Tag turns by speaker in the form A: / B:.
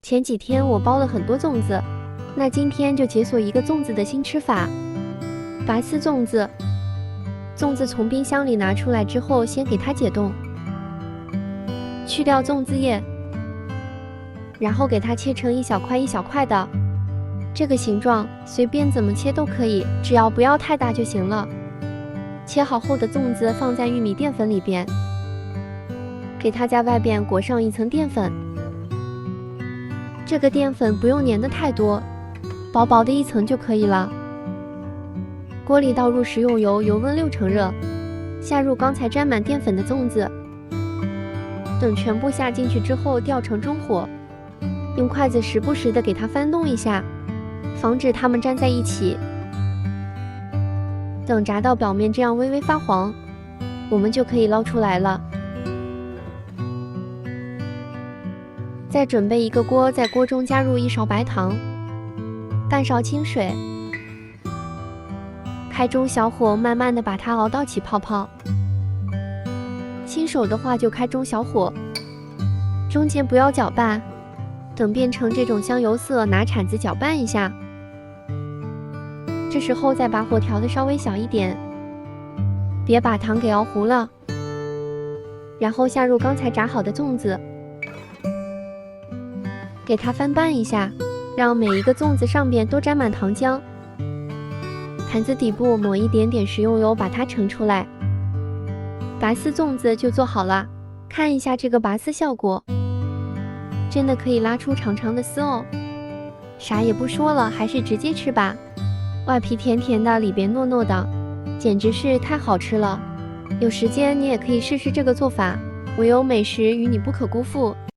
A: 前几天我包了很多粽子，那今天就解锁一个粽子的新吃法——拔丝粽子。粽子从冰箱里拿出来之后，先给它解冻，去掉粽子叶，然后给它切成一小块一小块的，这个形状随便怎么切都可以，只要不要太大就行了。切好后的粽子放在玉米淀粉里边，给它在外边裹上一层淀粉。这个淀粉不用粘得太多，薄薄的一层就可以了。锅里倒入食用油，油温6成热，下入刚才沾满淀粉的粽子，等全部下进去之后调成中火，用筷子时不时的给它翻动一下，防止它们粘在一起。等炸到表面这样微微发黄，我们就可以捞出来了。再准备一个锅，在锅中加入1勺白糖，半勺清水，开中小火，慢慢的把它熬到起泡泡。新手的话就开中小火，中间不要搅拌，等变成这种香油色，拿铲子搅拌一下。这时候再把火调的稍微小一点，别把糖给熬糊了。然后下入刚才炸好的粽子，给它翻拌一下，让每一个粽子上边都沾满糖浆。盘子底部抹一点点食用油，把它盛出来。拔丝粽子就做好了，看一下这个拔丝效果，真的可以拉出长长的丝哦。啥也不说了，还是直接吃吧。外皮甜甜的，里边糯糯的，简直是太好吃了。有时间你也可以试试这个做法，唯有美食与你不可辜负。